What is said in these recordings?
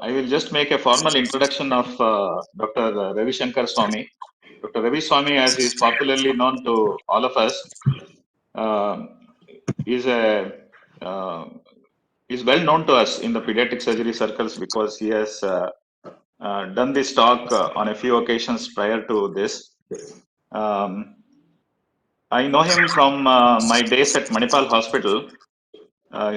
I will just make a formal introduction of Dr. Ravi Swamy. Dr. Ravi Swamy, as he is popularly known to all of us, is well known to us in the pediatric surgery circles because he has done this talk on a few occasions prior to this. I know him from my days at Manipal Hospital.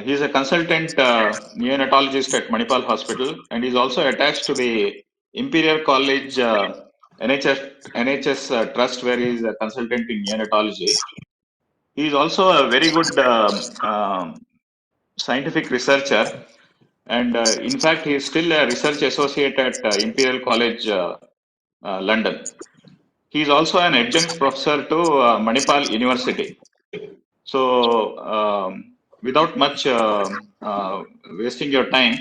He is a consultant neonatologist at Manipal Hospital, and he's also attached to the Imperial College NHS Trust, where he is a consultant in neonatology. He is also a very good scientific researcher, and in fact, he is still a research associate at Imperial College London. He is also an adjunct professor to Manipal University. So, without much wasting your time,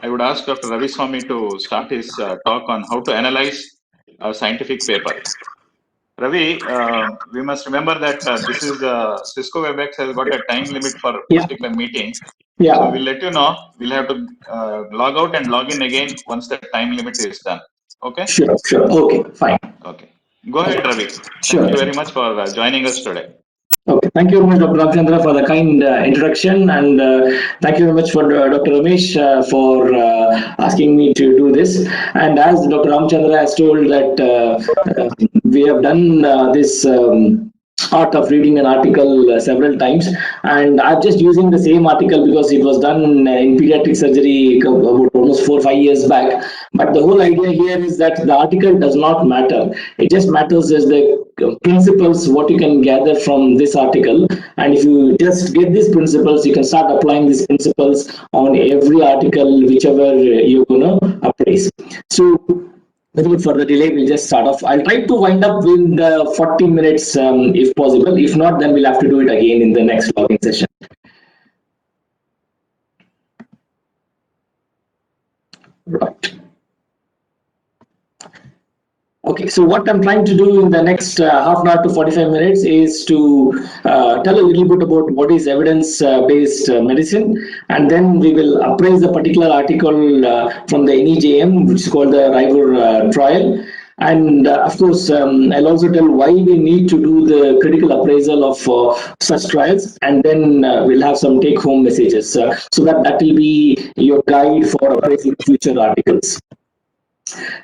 I would ask Dr. Ravi Swamy to start his talk on how to analyze a scientific paper. Ravi, we must remember that this is Cisco WebEx has got a time limit for particular meeting. Yeah. So we'll let you know. We'll have to log out and log in again once the time limit is done. Okay? Sure. Okay, fine. Okay. Go ahead, Ravi. Sure. Thank you very much for joining us today. Okay, thank you very much, Dr. Ramchandra, for the kind introduction, and thank you very much for Dr. Ramesh for asking me to do this. And as Dr. Ramchandra has told that we have done this art of reading an article several times, and I'm just using the same article because it was done in pediatric surgery about almost 4 or 5 years back. But the whole idea here is that the article does not matter. It just matters is the principles, what you can gather from this article, and if you just get these principles, you can start applying these principles on every article whichever you're gonna appraise. So without further delay, we'll just start off. I'll try to wind up with 40 minutes if possible. If not, then we'll have to do it again in the next logging session. Right. Okay, so what I'm trying to do in the next half an hour to 45 minutes is to tell a little bit about what is evidence-based medicine, and then we will appraise a particular article from the NEJM, which is called the River trial. And of course, I'll also tell why we need to do the critical appraisal of such trials, and then we'll have some take-home messages, so that will be your guide for appraising future articles.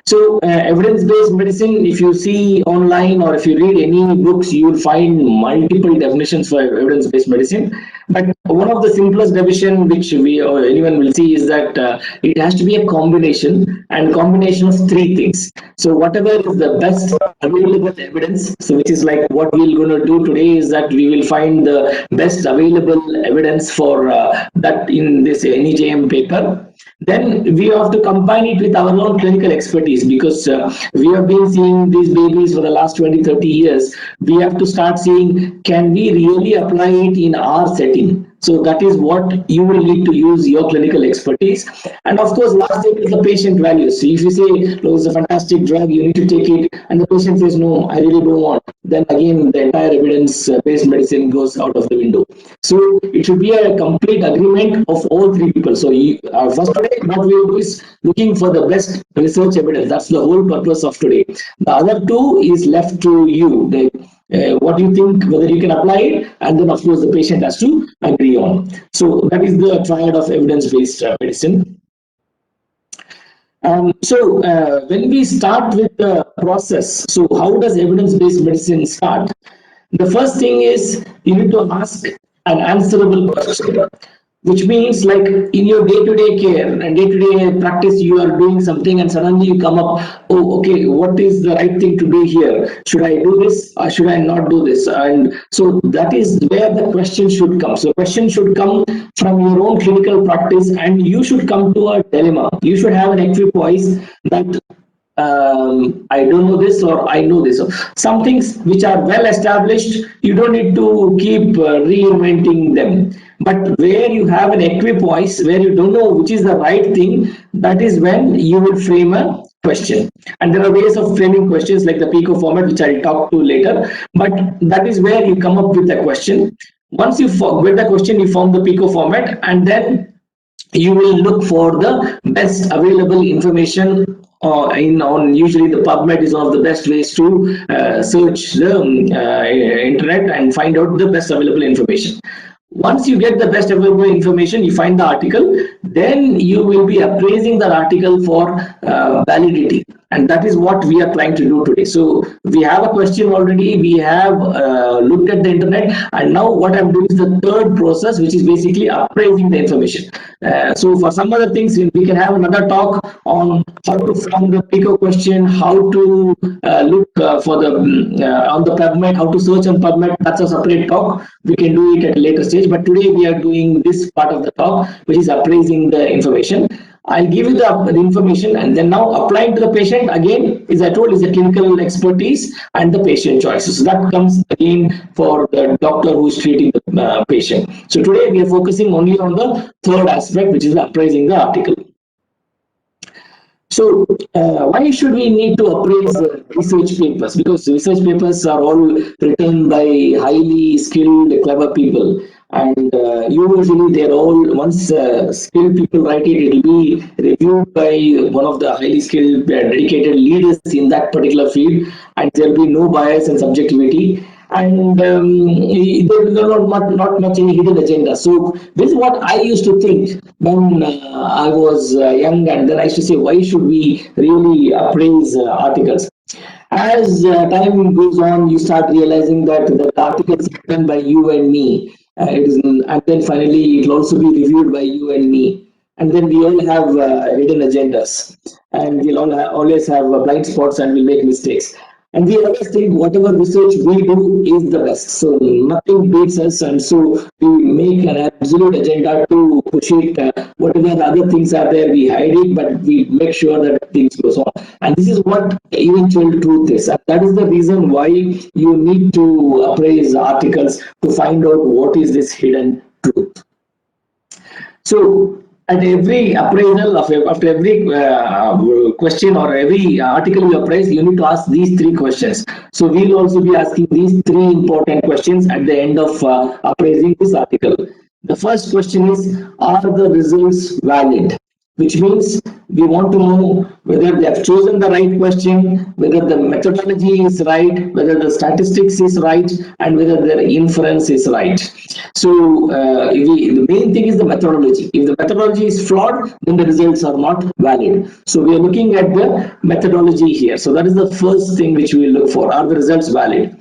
So evidence-based medicine, if you see online or if you read any books, you will find multiple definitions for evidence-based medicine. But one of the simplest definition which we or anyone will see is that it has to be a combination, and combination of 3 things. So whatever is the best available evidence, so which is like what we're going to do today is that we will find the best available evidence for that in this NEJM paper. Then we have to combine it with our own clinical expertise, because we have been seeing these babies for the last 20-30 years. We have to start seeing, can we really apply it in our setting? So that is what you will need to use your clinical expertise. And of course, last thing is the patient value. So if you say, oh, it's a fantastic drug, you need to take it, and the patient says, no, I really don't want, then again, the entire evidence-based medicine goes out of the window. So it should be a complete agreement of all 3 people. So first today, what we will do is looking for the best research evidence. That's the whole purpose of today. The other 2 is left to you. What do you think, whether you can apply it, and then of course the patient has to agree on. So that is the triad of evidence-based medicine. So when we start with the process, so how does evidence-based medicine start? The first thing is you need to ask an answerable question, which means like in your day-to-day care and day-to-day practice, you are doing something and suddenly you come up, oh, okay, what is the right thing to do here? Should I do this or should I not do this? And so that is where the question should come. So question should come from your own clinical practice, and you should come to a dilemma. You should have an equipoise that I don't know this or I know this. So some things which are well established, you don't need to keep reinventing them. But where you have an equipoise, where you don't know which is the right thing, that is when you will frame a question. And there are ways of framing questions like the PICO format, which I'll talk to later. But that is where you come up with the question. Once you get the question, you form the PICO format, and then you will look for the best available information in on usually the PubMed is one of the best ways to search the internet and find out the best available information. Once you get the best available information, you find the article, then you will be appraising that article for validity. And that is what we are trying to do today. So we have a question already, we have looked at the internet, and now what I'm doing is the third process, which is basically appraising the information. So for some other things, we can have another talk on how to form the pick a question, how to look for the on the PubMed, how to search on PubMed. That's a separate talk. We can do it at a later stage. But today we are doing this part of the talk, which is appraising the information. I'll give you the information, and then now applying to the patient again, as I told, is the clinical expertise and the patient choices. So that comes again for the doctor who is treating the patient. So today we are focusing only on the third aspect, which is appraising the article. So why should we need to appraise research papers? Because research papers are all written by highly skilled, clever people. And usually they're all, once skilled people write it, it will be reviewed by one of the highly skilled, dedicated leaders in that particular field, and there'll be no bias and subjectivity. And there is not much any hidden agenda. So this is what I used to think when I was young, and then I used to say, why should we really appraise articles? As time goes on, you start realizing that the articles written by you and me, and then finally it will also be reviewed by you and me. And then we all have hidden agendas, and we'll always have blind spots, and we'll make mistakes. And we always think whatever research we do is the best. So nothing beats us, and so we make an absolute agenda to push it. Whatever other things are there, we hide it, but we make sure that things goes on. And this is what eventual truth is. And that is the reason why you need to appraise articles to find out what is this hidden truth. So at every appraisal of after every question or every article you appraise, you need to ask these three questions. So we'll also be asking these three important questions at the end of appraising this article. The first question is, are the results valid? Which means we want to know whether they have chosen the right question, whether the methodology is right, whether the statistics is right, and whether their inference is right. So the main thing is the methodology. If the methodology is flawed, then the results are not valid. So we are looking at the methodology here. So that is the first thing which we look for. Are the results valid?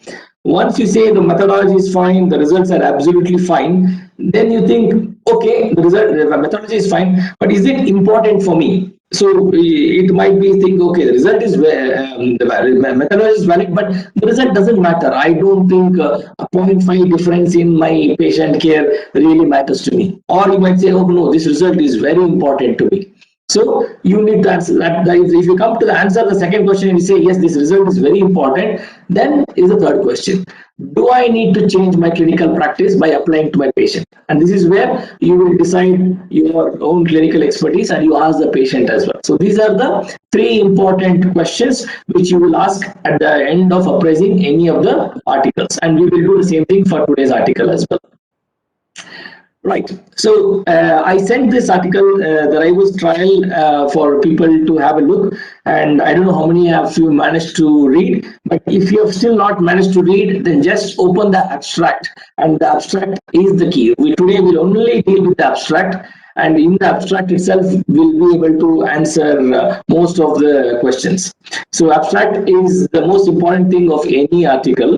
Once you say the methodology is fine, the results are absolutely fine, then you think, okay, the methodology is fine, but is it important for me? So it might be think, okay, the result is the methodology is valid, but the result doesn't matter. I don't think a 0.5 difference in my patient care really matters to me. Or you might say, oh no, this result is very important to me. So you need to answer that. If you come to the answer, the second question, and you say, yes, this result is very important, then is the third question. Do I need to change my clinical practice by applying to my patient? And this is where you will decide your own clinical expertise, and you ask the patient as well. So these are the three important questions which you will ask at the end of appraising any of the articles. And we will do the same thing for today's article as well. Right. So I sent this article, the Rivals trial, for people to have a look. And I don't know how many of you managed to read, but if you have still not managed to read, then just open the abstract. And the abstract is the key. Today we'll only deal with the abstract. And in the abstract itself, we'll be able to answer most of the questions. So abstract is the most important thing of any article.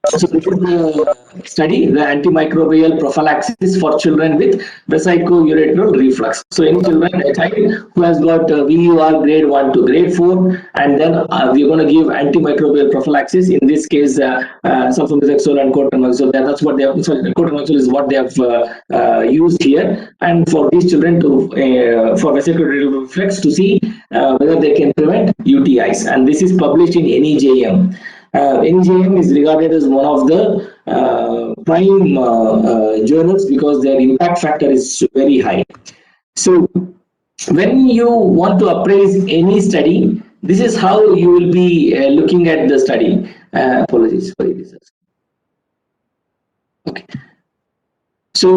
So this is the study, the antimicrobial prophylaxis for children with vesicoureteral reflux. So any children, a child who has got VUR grade 1 to grade 4, and then we're going to give antimicrobial prophylaxis. In this case, sulfamethoxazole and cotrimoxazole. That's what they have. Sorry, cotrimoxazole is what they have used here. And for these children to for vesicoureteral reflux to see whether they can prevent UTIs. And this is published in NEJM. NEJM is regarded as one of the prime journals because their impact factor is very high. So when you want to appraise any study, this is how you will be looking at the study. Apologies for this. Okay. So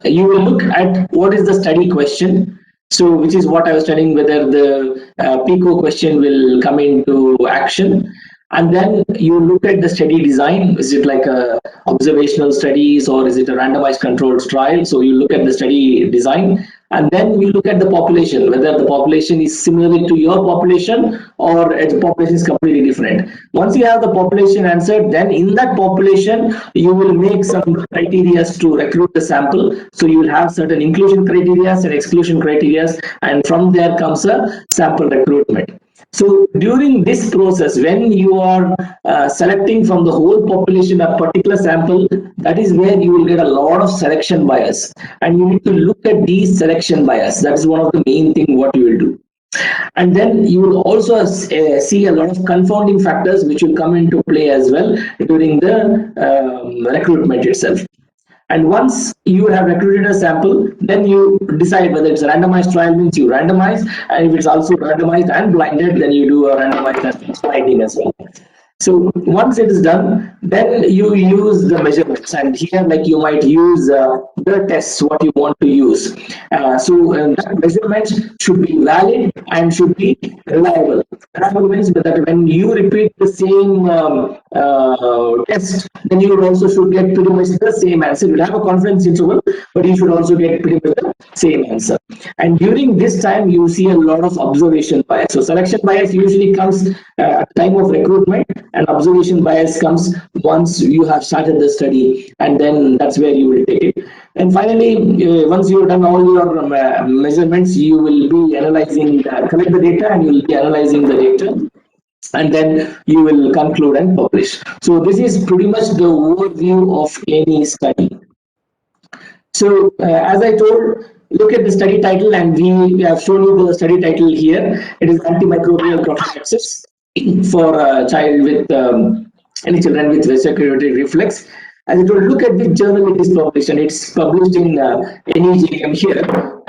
you will look at what is the study question. So which is what I was studying, whether the PICO question will come into action. And then you look at the study design. Is it like a observational studies or is it a randomized controlled trial? So you look at the study design, and then you look at the population, whether the population is similar to your population or its population is completely different. Once you have the population answered, then in that population you will make some criteria to recruit the sample. So you will have certain inclusion criteria and exclusion criteria, and from there comes a sample recruitment. So during this process, when you are selecting from the whole population a particular sample, that is where you will get a lot of selection bias, and you need to look at these selection bias. That is one of the main thing what you will do. And then you will also see a lot of confounding factors which will come into play as well during the recruitment itself. And once you have recruited a sample, then you decide whether it's a randomized trial, means you randomize, and if it's also randomized and blinded, then you do a randomized and blinding as well. So once it is done, then you use the measurements, and here like you might use the tests what you want to use. That measurements should be valid and should be reliable. Reliable means that when you repeat the same test, then you also should get pretty much the same answer. You'll have a confidence interval, but you should also get pretty much the same answer. And during this time, you see a lot of observation bias. So selection bias usually comes at the time of recruitment, and observation bias comes once you have started the study, and then that's where you will take it. And finally, once you've done all your measurements, you will be analyzing, collect the data, and you will be analyzing the data, and then you will conclude and publish. So this is pretty much the overview of any study. So as I told, look at the study title, and we have shown you the study title here. It is antimicrobial prophylaxis for a child with any children with respiratory reflex. As I told, look at which journal it is published, and it's published in NEJM here.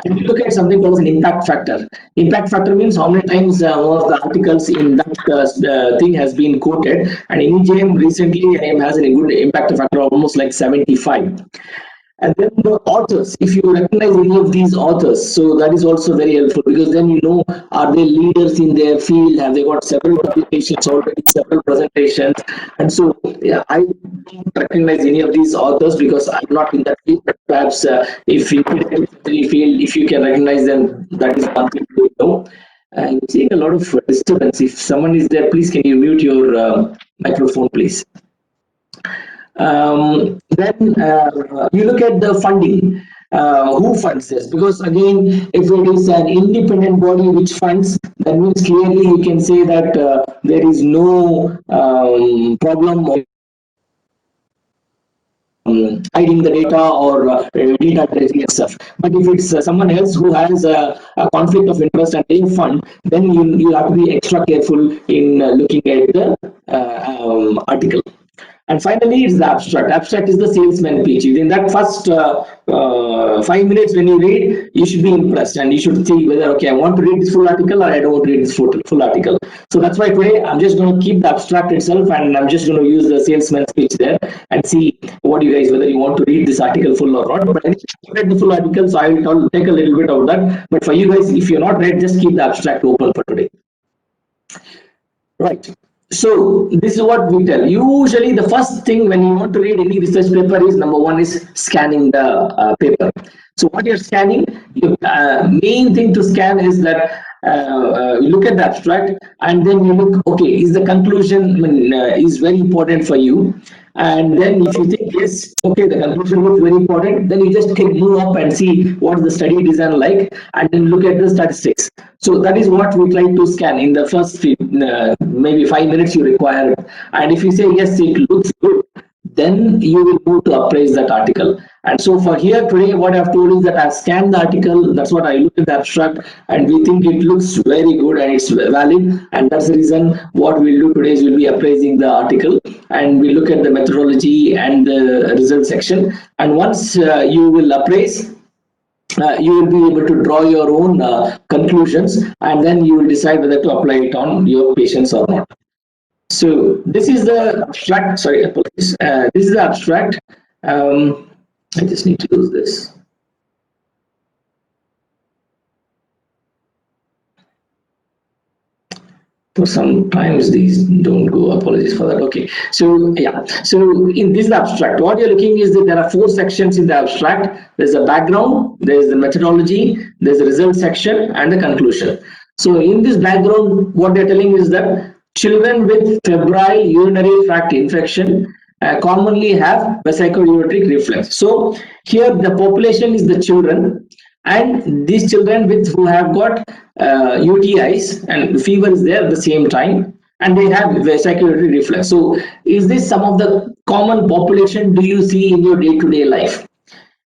And we look at something called an impact factor. Impact factor means how many times one of the articles in that thing has been quoted. And NEJM recently has a good impact factor, almost like 75. And then the authors, if you recognize any of these authors, so that is also very helpful, because then you know, are they leaders in their field? Have they got several publications already, several presentations? And so yeah, I don't recognize any of these authors because I'm not in that field. But perhaps if you field, if you can recognize them, that is one thing to know. I'm seeing a lot of disturbance. If someone is there, please can you mute your microphone, please? Then you look at the funding. Who funds this? Because again, if it is an independent body which funds, that means clearly you can say that there is no problem of hiding the data or data tracing and stuff. But if it's someone else who has a conflict of interest and they fund, then you have to be extra careful in looking at the article. And finally, it's the abstract. Abstract is the salesman pitch. In that first 5 minutes when you read, you should be impressed, and you should see whether, okay, I want to read this full article or I don't want to read this full article. So that's why today I'm just going to keep the abstract itself, and I'm just going to use the salesman's pitch there and see what you guys, whether you want to read this article full or not. But I read the full article, so I will take a little bit of that. But for you guys, if you're not read, just keep the abstract open for today. Right. So this is what we tell. Usually the first thing when you want to read any research paper is, number one is scanning the paper. So what you're scanning, your main thing to scan is that you look at the abstract, and then you look, okay, is the conclusion is very important for you. And then if you think, yes, okay, the conclusion looks very important, then you just can move up and see what the study design like, and then look at the statistics. So that is what we try to scan in the first maybe 5 minutes you require. And if you say, yes, it looks good, then you will move to appraise that article. And so for here today, what I've told is that I've scanned the article, that's what I looked at the abstract, and we think it looks very good and it's valid. And that's the reason what we'll do today is we'll be appraising the article, and we look at the methodology and the result section. And once you will appraise, you will be able to draw your own conclusions, and then you will decide whether to apply it on your patients or not. So this is the abstract, sorry, apologies. This is the abstract. I just need to use this. For sometimes these don't go, apologies for that. Okay, so yeah, so in this abstract, what you're looking is that there are 4 sections in the abstract. There's a background, there's the methodology, there's the result section, and the conclusion. So in this background, what they're telling is that children with febrile urinary tract infection commonly have vesicouretic reflux. So here the population is the children, and these children with who have got UTIs and fever is there at the same time, and they have vesicouretic reflux. So is this some of the common population do you see in your day-to-day life?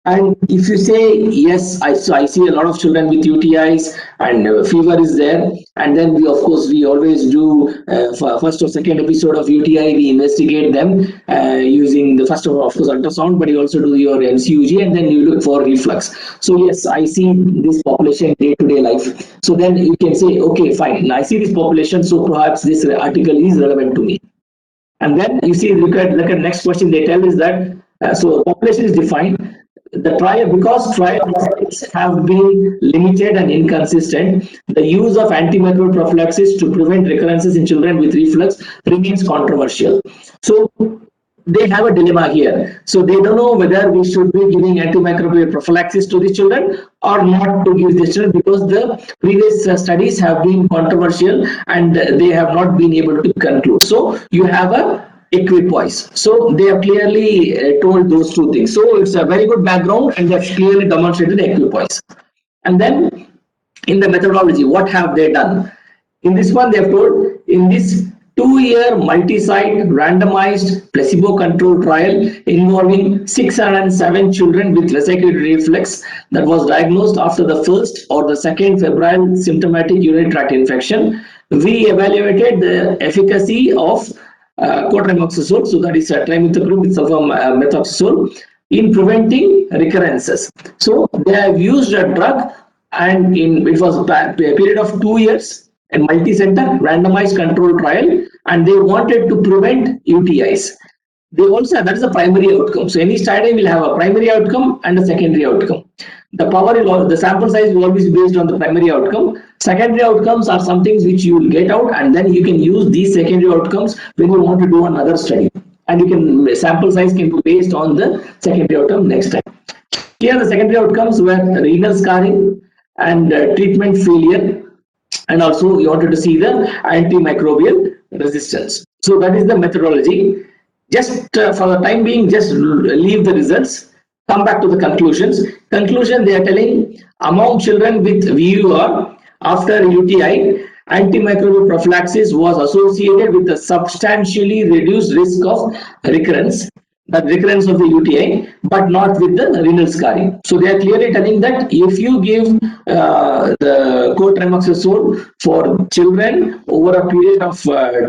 And if you say yes, I see a lot of children with UTIs and fever is there, and then we of course we always do for first or second episode of UTI we investigate them using the first of course ultrasound, but you also do your MCUG and then you look for reflux. So yes, I see this population day to day life. So then you can say okay, fine, I see this population, so perhaps this article is relevant to me. And then you see, look at next question they tell is that so population is defined. The trial, because trial results have been limited and inconsistent, the use of antimicrobial prophylaxis to prevent recurrences in children with reflux remains controversial. So they have a dilemma here. So they don't know whether we should be giving antimicrobial prophylaxis to the children or not to give the children, because the previous studies have been controversial and they have not been able to conclude. So you have a equipoise. So they have clearly told those 2 things. So it's a very good background and they have clearly demonstrated equipoise. And then in the methodology, what have they done? In this one, they have told in this 2-year multi-site randomized placebo-controlled trial involving 607 children with vesicouretic reflux that was diagnosed after the first or the second febrile symptomatic urinary tract infection, we evaluated the efficacy of cotrimoxazole, so that is a trimethoprim with sulfamethoxazole, in preventing recurrences. So they have used a drug, and it was a period of 2 years, a multi-center randomized control trial, and they wanted to prevent UTIs. They also, that is the primary outcome. So any study will have a primary outcome and a secondary outcome. The sample size will always be based on the primary outcome. Secondary outcomes are some things which you will get out, and then you can use these secondary outcomes when you want to do another study. And you can, sample size can be based on the secondary outcome next time. Here the secondary outcomes were renal scarring and treatment failure, and also you wanted to see the antimicrobial resistance. So that is the methodology. Just for the time being, just leave the results, come back to the conclusions. Conclusion, they are telling among children with VUR after UTI, antimicrobial prophylaxis was associated with a substantially reduced risk of recurrence, the recurrence of the UTI, but not with the renal scarring. So they are clearly telling that if you give the cotrimoxazole for children over a period of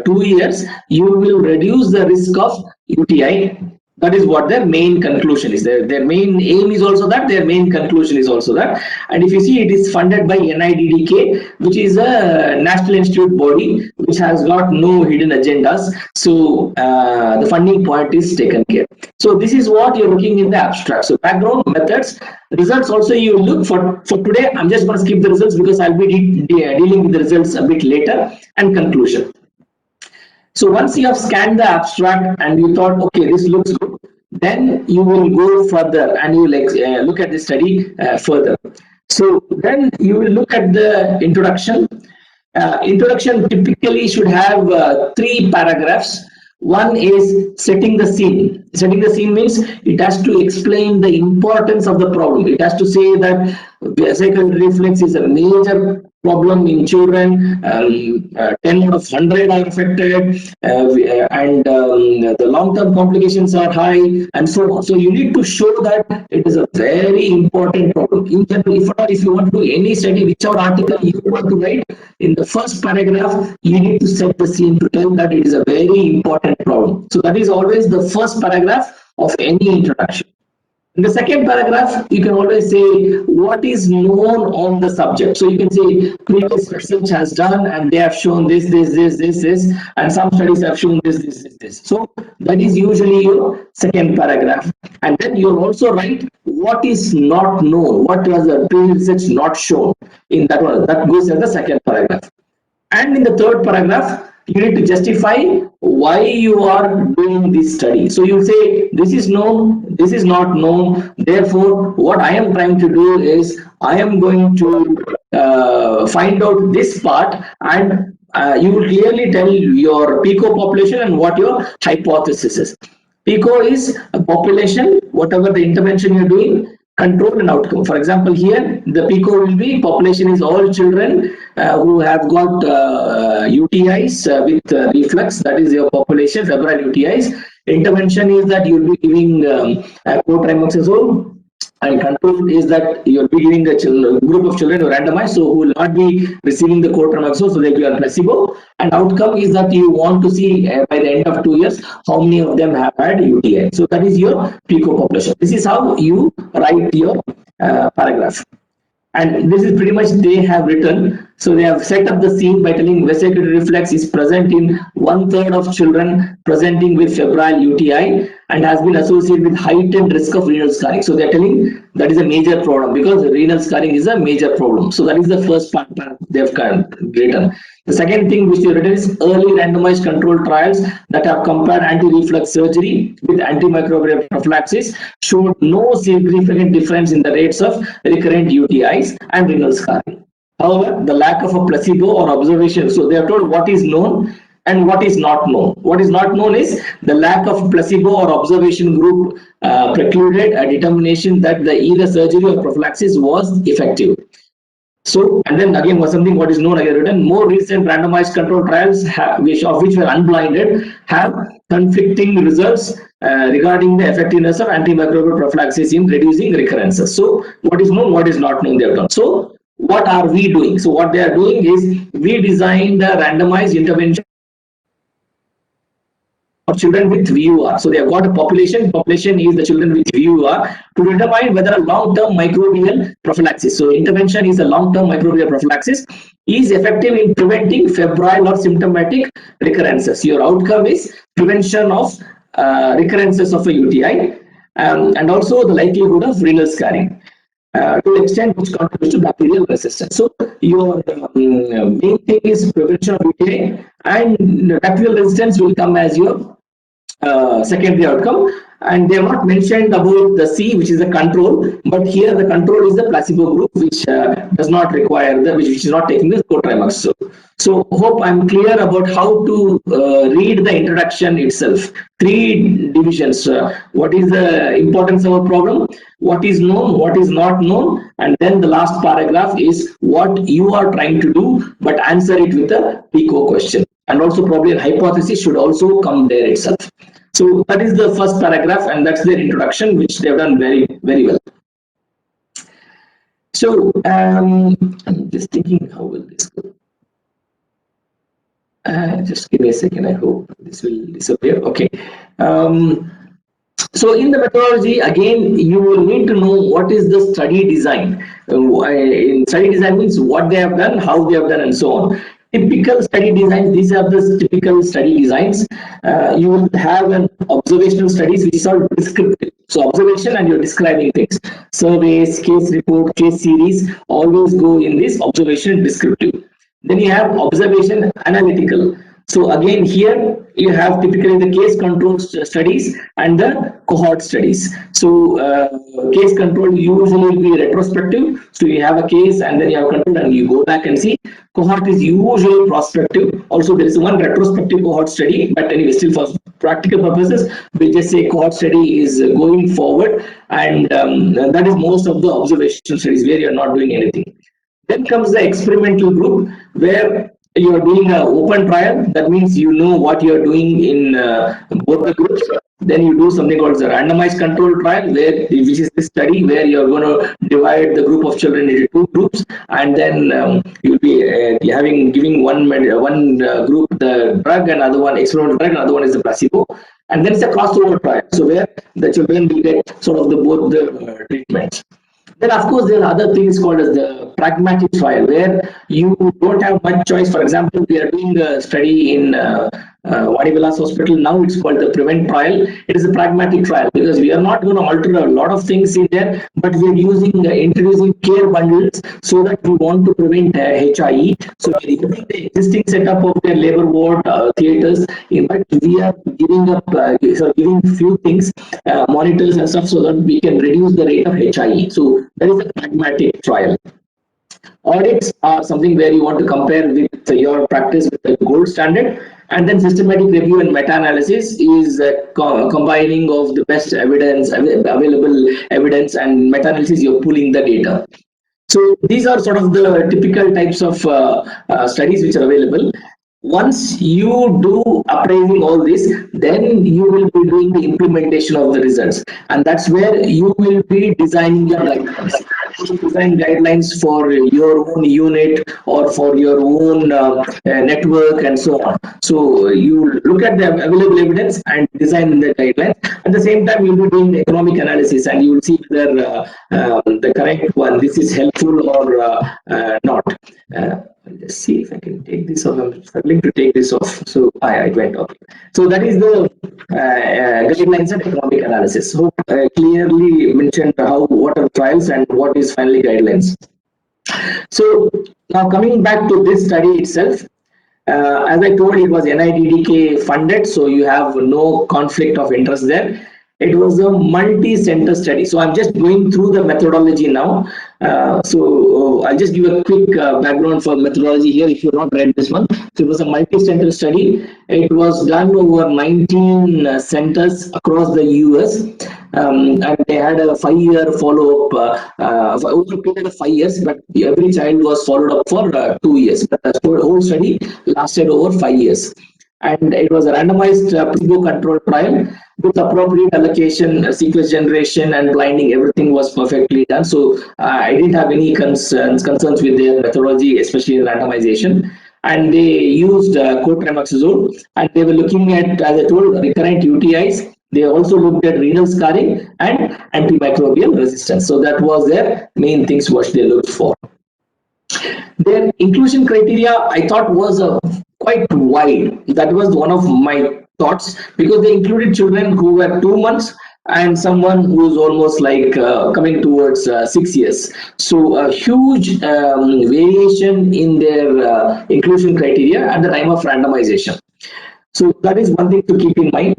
2 years, you will reduce the risk of UTI. That is what their main conclusion is. Their main aim is also that, their main conclusion is also that. And if you see, it is funded by NIDDK, which is a National Institute body which has got no hidden agendas. So the funding point is taken care. So this is what you're looking in the abstract. So background, methods, results also you look for today. I'm just going to skip the results because I'll be dealing with the results a bit later, and conclusion. So once you have scanned the abstract and you thought, okay, this looks good, then you will go further and you will look at the study further. So then you will look at the introduction. Introduction typically should have 3 paragraphs. One is setting the scene. Setting the scene means it has to explain the importance of the problem. It has to say that vesicouretic reflux is a major problem in children. 10 out of 100 are affected, and the long-term complications are high, and so on. So you need to show that it is a very important problem. In general, if you want to do any study, whichever article you want to write, in the first paragraph, you need to set the scene to tell that it is a very important problem. So that is always the first paragraph of any introduction. In the second paragraph, you can always say what is known on the subject. So you can say previous research has done and they have shown this, and some studies have shown this. So that is usually your second paragraph. And then you'll also write what is not known, what was the previous research not shown in that one. That goes in the second paragraph. And in the third paragraph, you need to justify why you are doing this study. So you say, this is known, this is not known. Therefore, what I am trying to do is, I am going to find out this part, and you will clearly tell your PICO population and what your hypothesis is. PICO is a population, whatever the intervention you're doing, control and outcome. For example, here the PICO will be population is all children who have got UTIs with reflux. That is your population, febrile UTIs. Intervention is that you'll be giving cotrimoxazole, and control is that you're giving a group of children who are randomized, so who will not be receiving the cotrimoxazole, so they will be on placebo. And outcome is that you want to see by the end of 2 years how many of them have had UTI. So that is your PICO population. This is how you write your paragraph. And this is pretty much they have written. So they have set up the scene by telling vesicular reflux is present in 1/3 of children presenting with febrile UTI and has been associated with heightened risk of renal scarring. So they are telling that is a major problem because renal scarring is a major problem. So that is the first part they have written. The second thing which they have written is early randomized controlled trials that have compared anti-reflux surgery with antimicrobial prophylaxis showed no significant difference in the rates of recurrent UTIs and renal scarring. However, the lack of a placebo or observation, so they are told what is known and what is not known. What is not known is the lack of placebo or observation group precluded a determination that the either surgery or prophylaxis was effective. So, and then again was something what is known, again written, more recent randomized control trials which were unblinded have conflicting results regarding the effectiveness of antimicrobial prophylaxis in reducing recurrences. So what is known, what is not known, they have done. So what are we doing? So what they are doing is we designed a randomized intervention for children with VUR. So they have got a population. Population is the children with VUR to determine whether a long-term microbial prophylaxis. So intervention is a long-term microbial prophylaxis is effective in preventing febrile or symptomatic recurrences. Your outcome is prevention of recurrences of a UTI and also the likelihood of renal scarring. To the extent which contributes to bacterial resistance. So your main thing is prevention of UTI, and bacterial resistance will come as your secondary outcome. And they have not mentioned about the C, which is the control, but here the control is the placebo group, which does not require which is not taking the cotrimoxazole. So hope I'm clear about how to read the introduction itself. 3 divisions. What is the importance of a problem? What is known? What is not known? And then the last paragraph is what you are trying to do, but answer it with a PICO question. And also probably a hypothesis should also come there itself. So that is the first paragraph, and that's their introduction, which they've done very, very well. So I'm just thinking, how will this go? Just give me a second. I hope this will disappear. Okay. So in the methodology, again, you will need to know what is the study design. In study design means what they have done, how they have done, and so on. Typical study designs, these are the typical study designs. You will have an observational studies which is all descriptive. So observation and you're describing things. Surveys, case report, case series always go in this observation descriptive. Then you have observation analytical. So again here you have typically the case control studies and the cohort studies. So case control usually will be retrospective. So you have a case and then you have control and you go back and see. Cohort is usually prospective. Also there is one retrospective cohort study, but anyway still for practical purposes we just say cohort study is going forward, and that is most of the observation studies where you are not doing anything. Then comes the experimental group where you are doing an open trial. That means you know what you are doing in both the groups. Then you do something called the randomized control trial, which is the study where you are going to divide the group of children into 2 groups, and then you will be giving one group the drug, and other one experimental drug, and other one is the placebo. And then it's a crossover trial, so where the children will get sort of both the treatments. Then, of course, there are other things called as the pragmatic trial, where you don't have much choice. For example, we are doing a study in Vadivilas Hospital. Now it's called the Prevent trial. It is a pragmatic trial because we are not going to alter a lot of things in there, but we are introducing care bundles so that we want to prevent HIE. So we are using the existing setup of their labor ward theaters, but we are giving few things, monitors and stuff, so that we can reduce the rate of HIE. So that is a pragmatic trial. Audits are something where you want to compare with your practice with the gold standard, and then systematic review and meta-analysis is combining of the best evidence, available evidence, and meta-analysis. You're pulling the data. So these are sort of the typical types of studies which are available. Once you do appraising all this, then you will be doing the implementation of the results, and that's where you will be designing your guidelines. You design guidelines for your own unit or for your own network and so on. So you look at the available evidence and design the guidelines. At the same time, you'll be doing economic analysis, and you will see whether the correct one, this is helpful or not. Let's see if I can take this off. I'm struggling to take this off. So it went off. So that is the guidelines and economic analysis. So clearly mentioned what are trials and what is finally guidelines. So now coming back to this study itself, as I told, it was NIDDK funded, so you have no conflict of interest there. It was a multi-center study. So I'm just going through the methodology now. I'll just give a quick background for methodology here if you've not read this one. So it was a multi-center study. It was done over 19 centers across the US. And they had a 5-year follow-up over a period of 5 years, but every child was followed up for 2 years. But the whole study lasted over 5 years. And it was a randomized placebo-controlled trial with appropriate allocation, sequence generation, and blinding. Everything was perfectly done. So I didn't have any concerns with their methodology, especially in randomization. And they used cotrimoxazole, and they were looking at, as I told, recurrent UTIs. They also looked at renal scarring and antimicrobial resistance. So that was their main things what they looked for. Their inclusion criteria, I thought, was quite wide. That was one of my thoughts, because they included children who were 2 months and someone who's almost like coming towards 6 years. So a huge variation in their inclusion criteria at the time of randomization. So that is one thing to keep in mind.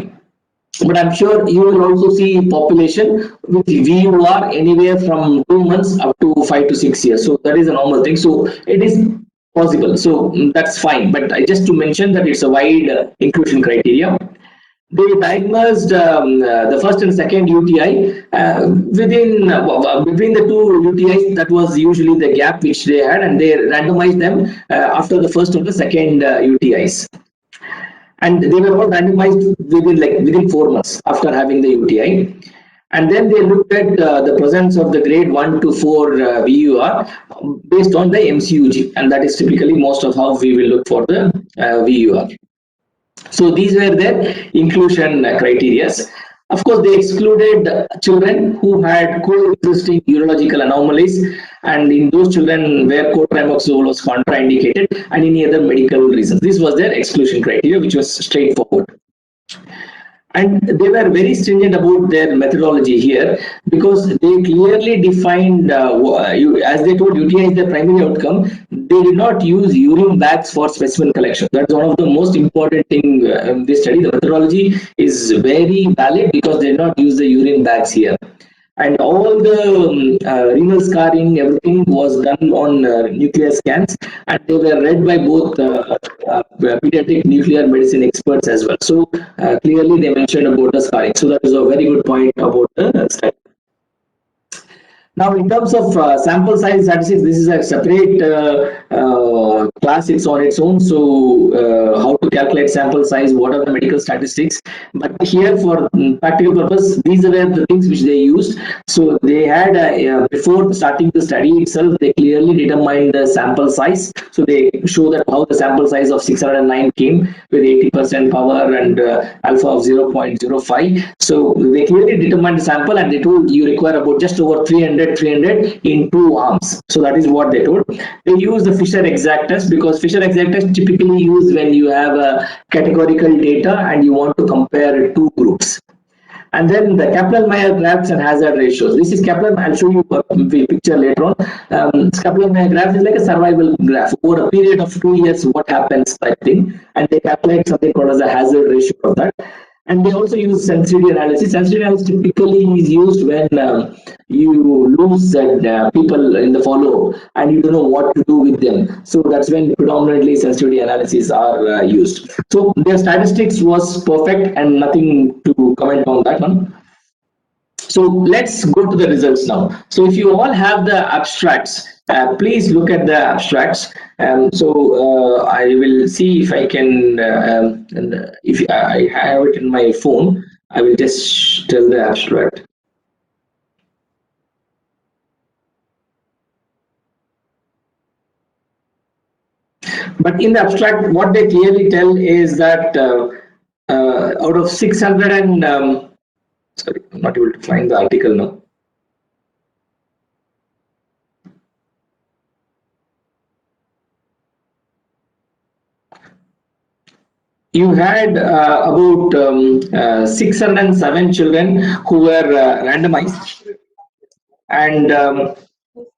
But I'm sure you will also see population with VUR anywhere from 2 months up to 5 to 6 years. So that is a normal thing. So it is possible. So that's fine. But just to mention that it's a wide inclusion criteria. They diagnosed the first and second UTI between the two UTIs. That was usually the gap which they had, and they randomized them after the first or the second UTIs. And they were all randomized within 4 months after having the UTI. And then they looked at the presence of the grade 1 to 4 VUR based on the MCUG, and that is typically most of how we will look for the VUR. So these were their inclusion criteria. Of course, they excluded children who had coexisting urological anomalies, and in those children where cotrimoxazole was contraindicated, and any other medical reasons. This was their exclusion criteria, which was straightforward. And they were very stringent about their methodology here, because they clearly defined, as they told, UTI is the primary outcome. They did not use urine bags for specimen collection. That's one of the most important thing in this study. The methodology is very valid because they did not use the urine bags here. And all the renal scarring, everything was done on nuclear scans, and they were read by both pediatric nuclear medicine experts as well. So clearly they mentioned about the scarring. So that is a very good point about the study. Now, in terms of sample size statistics, this is a separate class it's on its own. So how to calculate sample size, what are the medical statistics, but here for practical purpose, these were the things which they used. So they had before starting the study itself, they clearly determined the sample size. So they show that how the sample size of 609 came with 80% power and alpha of 0.05. So they clearly determined the sample, and they told you require about just over 300 in 2 arms. So that is what they told. They use the Fisher exact test, because Fisher exact test typically used when you have categorical data and you want to compare 2 groups. And then the Kaplan-Meier graphs and hazard ratios. This is Kaplan. I'll show you a picture later on. Kaplan-Meier graph is like a survival graph over a period of 2 years. What happens, type thing, and they calculate something called as a hazard ratio of that. And they also use sensitivity analysis. Sensitivity analysis typically is used when you lose people in the follow and you don't know what to do with them. So that's when predominantly sensitivity analysis are used. So their statistics was perfect and nothing to comment on that one. So let's go to the results now. So if you all have the abstracts, please look at the abstracts. I will see if I can, if I have it in my phone, I will just tell the abstract. But in the abstract, what they clearly tell is that out of 600 and, sorry, I'm not able to find the article now. You had about 607 children who were randomized, and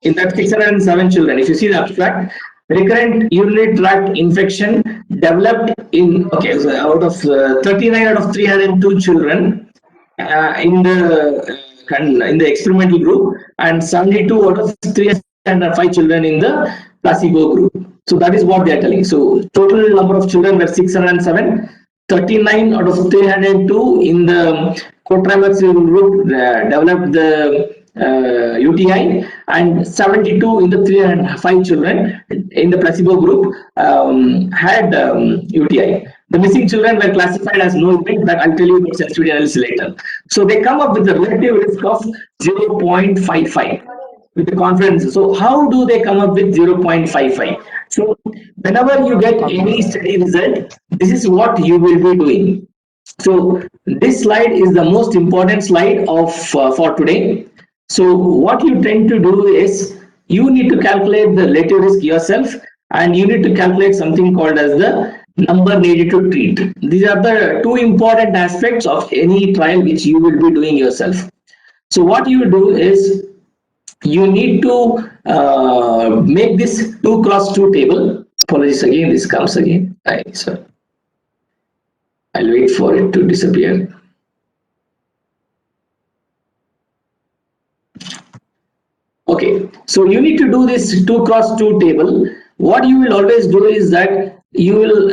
in that 607 children, if you see the abstract, recurrent urinary tract infection developed in, okay, so out of 39 out of 302 children in the experimental group, and 72 out of 305 children in the placebo group. So that is what they are telling. So total number of children were 607, 39 out of 302 in the cotrimazole group developed the UTI, and 72 in the 305 children in the placebo group had UTI. The missing children were classified as no event, but I'll tell you about sensitivity analysis later. So they come up with the relative risk of 0.55 with the confidence. So how do they come up with 0.55? So whenever you get any study result, this is what you will be doing. So this slide is the most important slide of for today. So what you tend to do is you need to calculate the relative risk yourself, and you need to calculate something called as the number needed to treat. These are the 2 important aspects of any trial which you will be doing yourself. So what you do is you need to make this 2 cross 2 table. Apologies again, this comes again. Sorry. I'll wait for it to disappear. Okay, so you need to do this 2 cross 2 table. What you will always do is that you will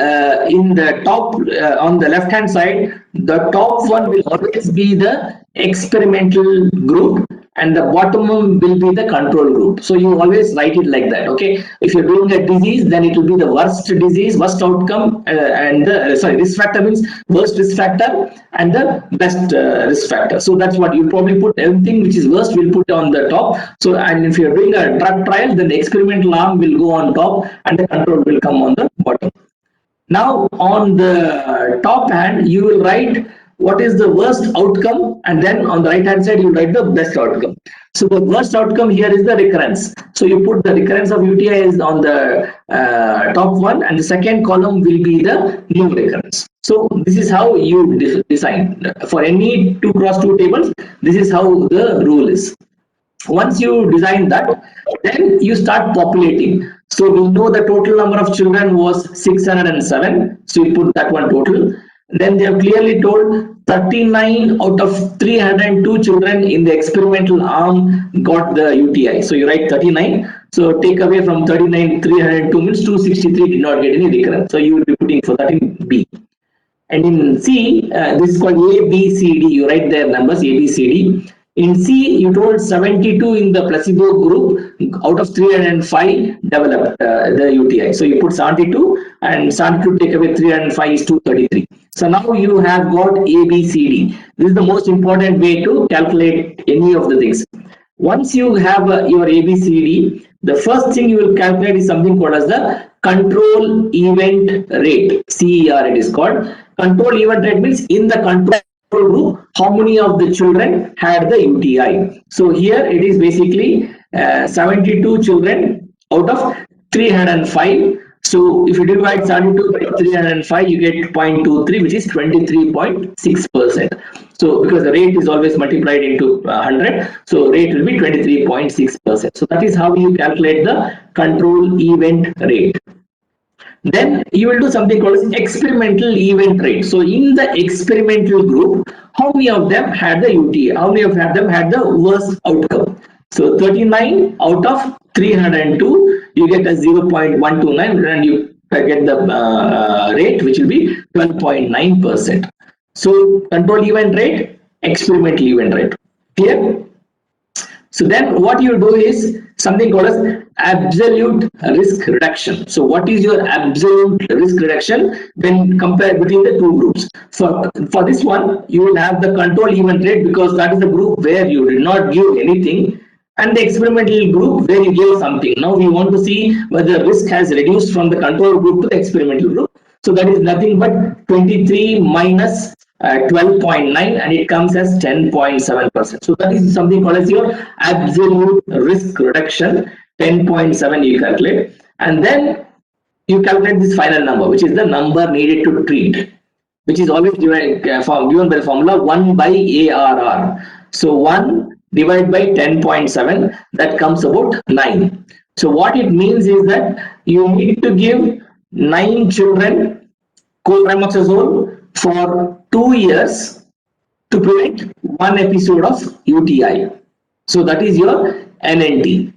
in the top on the left hand side, the top one will always be the experimental group and the bottom one will be the control group. So you always write it like that. Okay, if you're doing a disease, then it will be the worst disease, worst outcome, and the risk factor means worst risk factor and the best risk factor. So that's what you probably put. Everything which is worst will put on the top. So, and if you're doing a drug trial, then the experimental arm will go on top and the control will come on the bottom. Now on the top hand, you will write what is the worst outcome, and then on the right hand side you write the best outcome. So the worst outcome here is the recurrence. So you put the recurrence of UTI is on the top one, and the second column will be the new recurrence. So this is how you design for any 2 cross 2 tables. This is how the rule is. Once you design that, then you start populating. So we know the total number of children was 607. So you put that one total. Then they have clearly told 39 out of 302 children in the experimental arm got the UTI. So you write 39. So take away from 39, 302 means 263 did not get any recurrence. So you will be putting for that in B. And in C, this is called A, B, C, D. You write their numbers A, B, C, D. In C, you told 72 in the placebo group out of 305 developed the UTI. So you put 72 and 72 take away 305 is 233. So now you have got A, B, C, D. This is the most important way to calculate any of the things. Once you have your ABCD, the first thing you will calculate is something called as the control event rate, CER it is called. Control event rate means in the control group, how many of the children had the UTI. So here it is basically 72 children out of 305. So if you divide 72 by 305, you get 0.23, which is 23.6%. So because the rate is always multiplied into 100, so rate will be 23.6%. So that is how you calculate the control event rate. Then you will do something called experimental event rate. So in the experimental group, how many of them had the UTI? How many of them had the worst outcome? So 39 out of 302, you get a 0.129 and you get the rate, which will be 12.9%. So control event rate, experimental event rate. Clear? So then what you do is something called as absolute risk reduction. So what is your absolute risk reduction when compared between the two groups? For this one, you will have the control event rate because that is the group where you did not give anything, and the experimental group where you gave something. Now we want to see whether risk has reduced from the control group to the experimental group. So that is nothing but 23 minus 12.9 and it comes as 10.7%. So that is something called as your absolute risk reduction, 10.7 you calculate, and then you calculate this final number, which is the number needed to treat, which is always given by the formula 1 by ARR. So 1 divided by 10.7, that comes about 9. So what it means is that you need to give 9 children cotrimoxazole for 2 years to prevent 1 episode of UTI. So that is your NNT.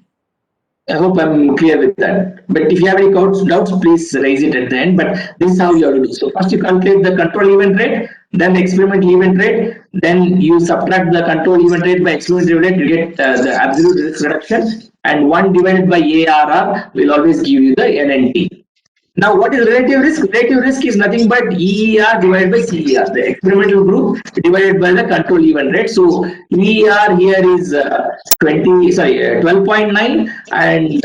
I hope I'm clear with that. But if you have any doubts, please raise it at the end. But this is how you have to do. So first you calculate the control event rate, then the experimental event rate, then you subtract the control event rate by experimental event rate, you get the absolute risk reduction, and 1 divided by ARR will always give you the NNT. Now, what is relative risk? Relative risk is nothing but EER divided by CER, the experimental group divided by the control event rate. So EER here is 12.9 and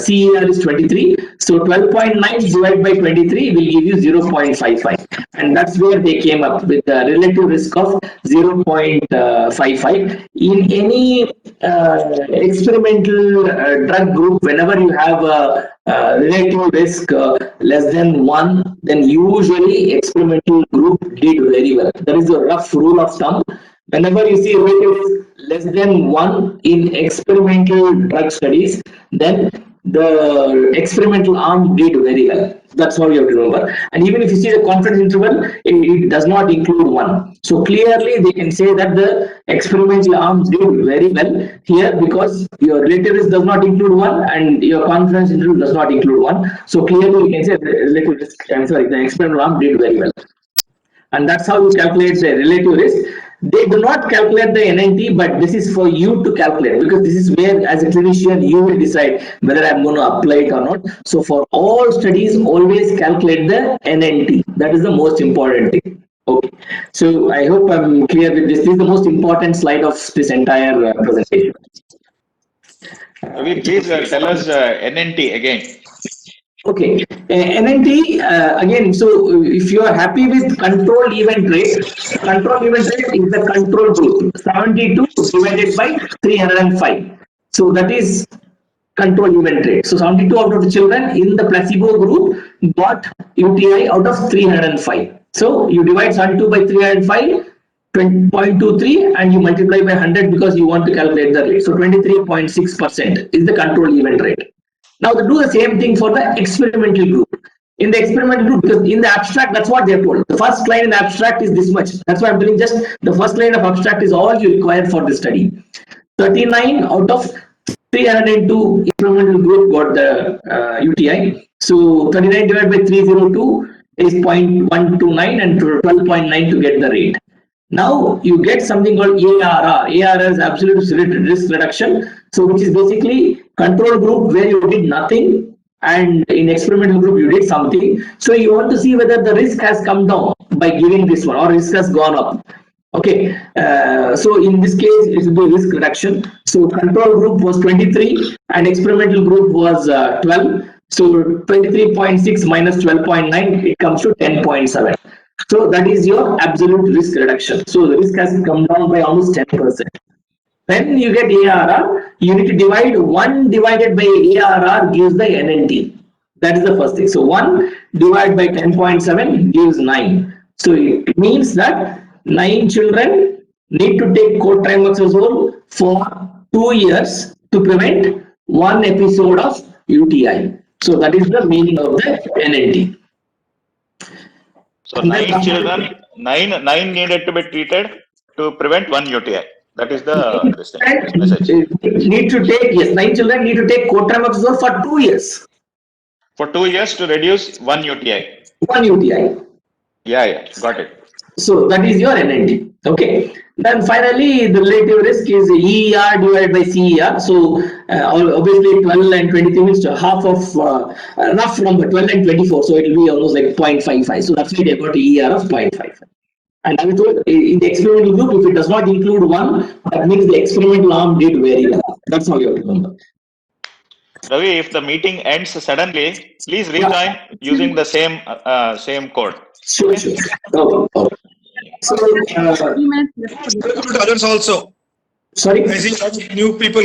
CER is 23. So 12.9 divided by 23 will give you 0.55, and that's where they came up with the relative risk of 0.55. In any experimental drug group, whenever you have a relative risk less than 1, then usually experimental group did very well. That is a rough rule of thumb. Whenever you see relative risk less than 1 in experimental drug studies, then the experimental arm did very well. That's how you have to remember. And even if you see the confidence interval, it does not include 1. So clearly they can say that the experimental arms did very well here because your relative risk does not include 1 and your confidence interval does not include 1. So clearly you can say relative risk, the experimental arm did very well. And that's how you calculate the relative risk. They do not calculate the NNT, but this is for you to calculate because this is where, as a clinician, you will decide whether I'm going to apply it or not. So for all studies, always calculate the NNT. That is the most important thing. Okay. So I hope I'm clear with this. This is the most important slide of this entire presentation. Ravi, please tell us NNT again. Okay, NNT again. So if you are happy with control event rate is the control group 72 divided by 305. So that is control event rate. So 72 out of the children in the placebo group got UTI out of 305. So you divide 72 by 305, 20.23, and you multiply by 100 because you want to calculate the rate. So 23.6% is the control event rate. Now to do the same thing for the experimental group. In the experimental group, because in the abstract, that's what they're told. The first line in the abstract is this much. That's why I'm telling just the first line of abstract is all you require for the study. 39 out of 302 experimental group got the UTI. So 39 divided by 302 is 0.129 and 12.9 to get the rate. Now you get something called ARR. ARR is absolute risk reduction. So which is basically control group where you did nothing, and in experimental group you did something. So you want to see whether the risk has come down by giving this one or risk has gone up. Okay, so in this case it will be risk reduction. So control group was 23 and experimental group was 12. So 23.6 minus 12.9, it comes to 10.7. So that is your absolute risk reduction. So the risk has come down by almost 10%. When you get ARR, you need to divide 1 divided by ARR gives the NNT. That is the first thing. So 1 divided by 10.7 gives 9. So it means that 9 children need to take cotrimoxazole for 2 years to prevent 1 episode of UTI. So that is the meaning of the NNT. So 9 children, nine needed to be treated to prevent 1 UTI. That is the message. Need to take, yes, 9 children need to take cotrimoxazole for 2 years. For 2 years to reduce 1 UTI. 1 UTI. Yeah, got it. So that is your NNT. Okay. Then finally, the relative risk is EER divided by CER. So obviously 12 and 23 means half of rough number 12 and 24. So it will be almost like 0.55. So that's why they got EER of 0.55. And I was told in the experimental group, if it does not include 1, that means the experimental arm did very well. That's how you have to remember. Ravi, if the meeting ends suddenly, please rejoin using the same code. Sure. Okay. So, others also. Sorry? I see new people.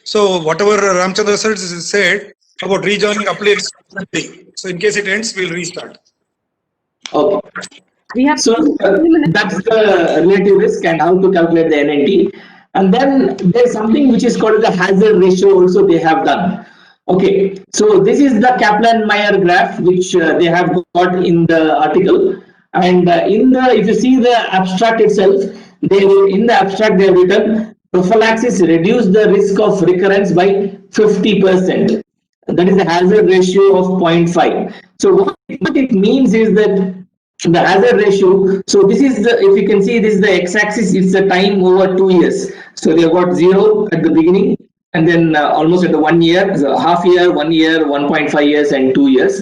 So whatever Ramchandra said about rejoining applies. So in case it ends, we'll restart. Okay. So that's the relative risk and how to calculate the NNT. And then there's something which is called the hazard ratio also they have done. Okay, so this is the Kaplan-Meier graph which they have got in the article. And if you see the abstract itself, in the abstract they have written prophylaxis reduce the risk of recurrence by 50%. That is the hazard ratio of 0.5. So what it means is that the hazard ratio, so this is the, if you can see, this is the x-axis, it's the time over 2 years. So they have got 0 at the beginning, and then almost at the 1 year, so half year, 1 year, 1.5 years, and 2 years.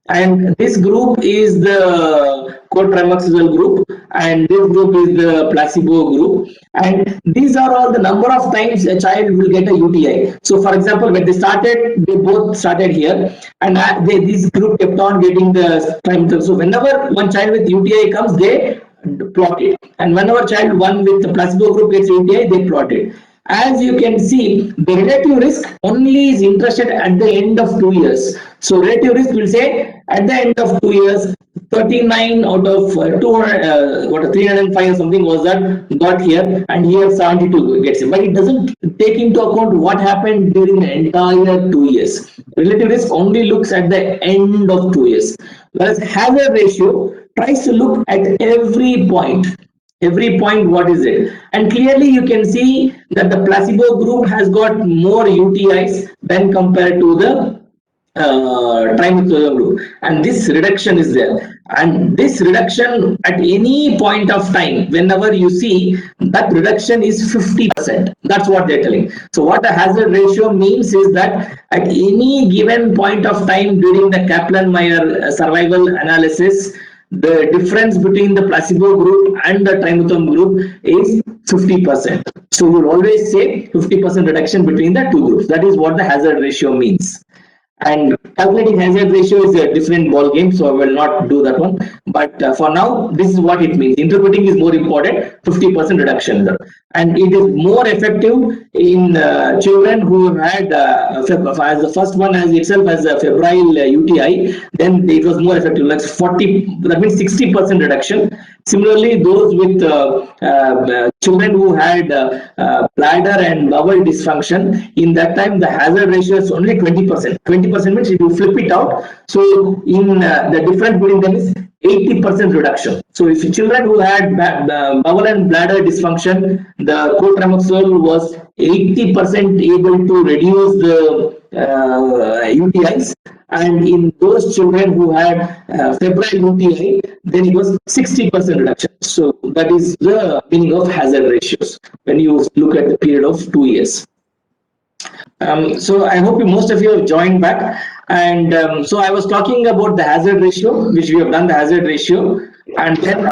And this group is the cotrimoxazole group, and this group is the placebo group. And these are all the number of times a child will get a UTI. So, for example, when they started, they both started here, and this group kept on getting the time. So, whenever one child with UTI comes, they plot it, and whenever child one with the placebo group gets UTI, they plot it. As you can see, the relative risk only is interested at the end of 2 years. So relative risk will say at the end of 2 years, 39 out of 305 or something was that got here, and here 72 gets it. But it doesn't take into account what happened during the entire 2 years. Relative risk only looks at the end of 2 years. Whereas hazard ratio tries to look at every point. What is it? And clearly you can see that the placebo group has got more UTIs than compared to the trimethoprim group, and this reduction is there. And this reduction at any point of time, whenever you see, that reduction is 50%. That's what they're telling. So what the hazard ratio means is that at any given point of time during the Kaplan-Meier survival analysis, the difference between the placebo group and the trimethoprim group is 50%. So we'll always say 50% reduction between the two groups. That is what the hazard ratio means. And calculating hazard ratio is a different ball game, so I will not do that one. But for now, this is what it means. Interpreting is more important, 50% reduction. And it is more effective in children who had, as the first one as itself as a febrile UTI, then it was more effective, like 40, that means 60% reduction. Similarly, those with children who had bladder and bowel dysfunction, in that time the hazard ratio is only 20%. 20% means if you flip it out, so in the difference between them is 80% reduction. So if children who had bowel and bladder dysfunction, the cotrimoxazole was 80% able to reduce the UTIs, and in those children who had febrile UTI, then it was 60% reduction. So that is the meaning of hazard ratios when you look at the period of 2 years. So I hope most of you have joined back. And so I was talking about the hazard ratio, which we have done the hazard ratio. And then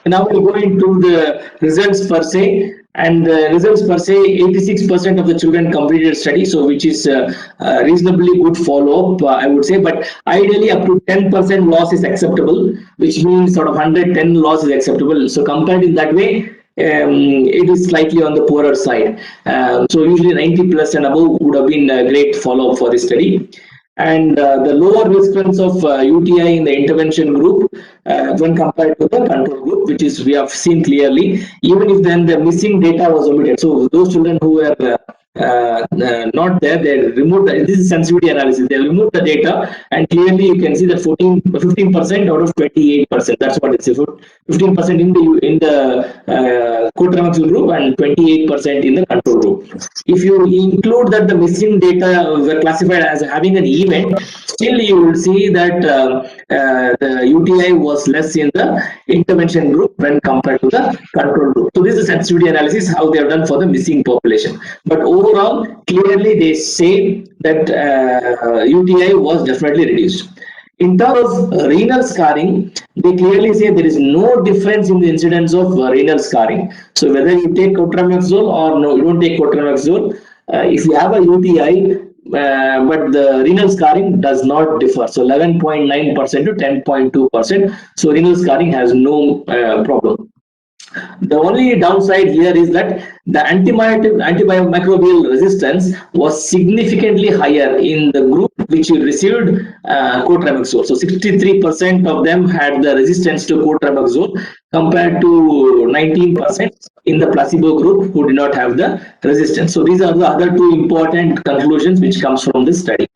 now we'll go into the results per se. And the results per se, 86% of the children completed study, so which is reasonably good follow-up, I would say. But ideally, up to 10% loss is acceptable, which means sort of 110 loss is acceptable. So compared in that way, it is slightly on the poorer side. So usually 90 plus and above would have been a great follow-up for this study. And the lower recurrence of UTI in the intervention group when compared to the control group, which is we have seen clearly, even if then the missing data was omitted. So those children who were not there, they removed this is sensitivity analysis, they removed the data, and clearly you can see that 15% out of 28%, that's what it's 15% in the cotrimoxazole group and 28% in the control group. If you include that the missing data were classified as having an event, still you will see that the UTI was less in the intervention group when compared to the control group. So this is sensitivity analysis, how they have done for the missing population. But overall, clearly they say that UTI was definitely reduced. In terms of renal scarring, they clearly say there is no difference in the incidence of renal scarring. So whether you take cotrimoxazole or no, you don't take cotrimoxazole, if you have a UTI, but the renal scarring does not differ. So 11.9% to 10.2%. So renal scarring has no problem. The only downside here is that the antimicrobial resistance was significantly higher in the group which received cotrimoxazole. So 63% of them had the resistance to cotrimoxazole compared to 19% in the placebo group who did not have the resistance. So these are the other two important conclusions which comes from this study.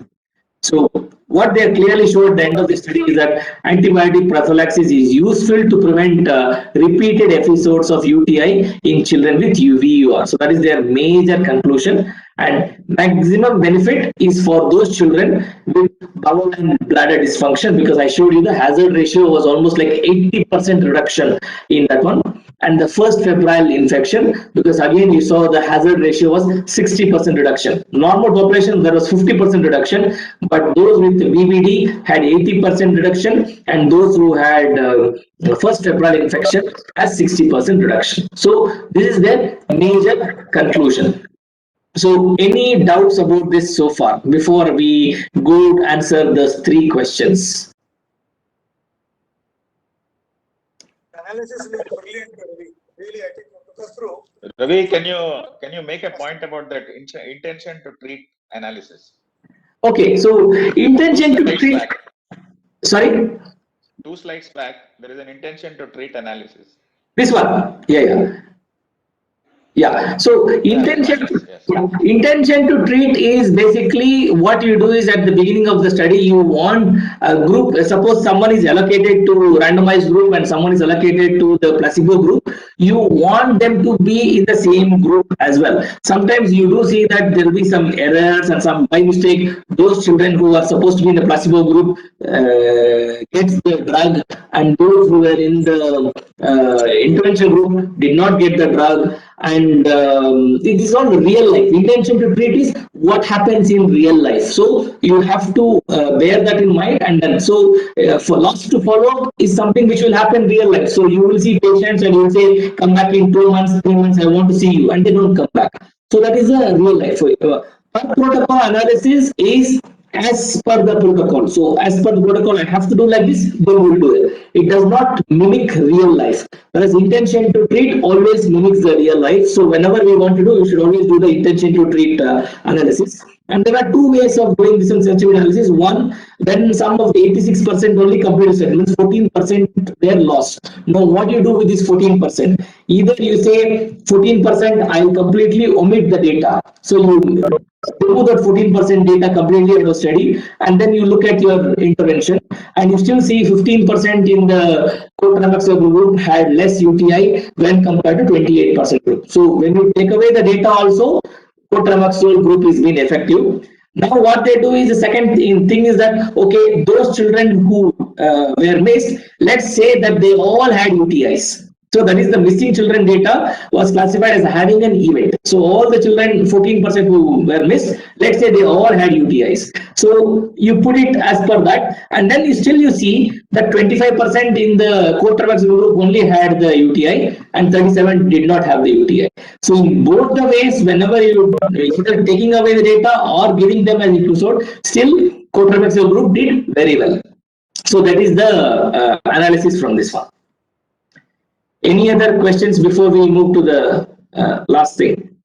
So what they clearly showed at the end of the study is that antibiotic prophylaxis is useful to prevent repeated episodes of UTI in children with UVUR. So that is their major conclusion, and maximum benefit is for those children with bowel and bladder dysfunction, because I showed you the hazard ratio was almost like 80% reduction in that one. And the first febrile infection, because again you saw the hazard ratio was 60% reduction. Normal population there was 50% reduction, but those with VBD had 80% reduction, and those who had first febrile infection has 60% reduction. So this is their major conclusion. So any doubts about this so far before we go answer those three questions? Analysis were brilliant, Ravi. Really, I think took us through. Ravi, can you make a point about that intention to treat analysis? Okay, so intention to treat. Sorry? 2 slides back, there is an intention to treat analysis. This one, yeah. So intention to treat is basically what you do is at the beginning of the study you want a group. Suppose someone is allocated to randomized group and someone is allocated to the placebo group. You want them to be in the same group as well. Sometimes you do see that there will be some errors and some by mistake those children who are supposed to be in the placebo group gets the drug, and those who were in the intervention group did not get the drug. And it is all real life. Intention to treat is what happens in real life. So you have to bear that in mind. And then so for loss to follow is something which will happen real life. So you will see patients and you will say, come back in 2 months, 3 months, I want to see you, and they don't come back. So that is a real life. Per protocol analysis is as per the protocol. So as per the protocol, I have to do like this, then we will do it. It does not mimic real life. Whereas intention to treat always mimics the real life. So whenever we want to do, we should always do the intention to treat analysis. And there are two ways of doing this in sensitivity analysis. One, when some of the 86% only completed settlements, 14% were lost. Now what you do with this 14%? Either you say 14% I'll completely omit the data. So you remove that 14% data completely in your study, and then you look at your intervention, and you still see 15% in the cotrimoxazole group had less UTI when compared to 28% group. So when you take away the data also, cotrimoxazole group is being effective. Now what they do is the second thing is that, okay, those children who were missed, let's say that they all had UTIs. So that is the missing children data was classified as having an event. So all the children, 14% who were missed, let's say they all had UTIs. So you put it as per that, and then you see that 25% in the co-travax group only had the UTI and 37 did not have the UTI. So in both the ways, whenever you either taking away the data or giving them as episode, still co-travax group did very well. So that is the analysis from this one. Any other questions before we move to the last thing?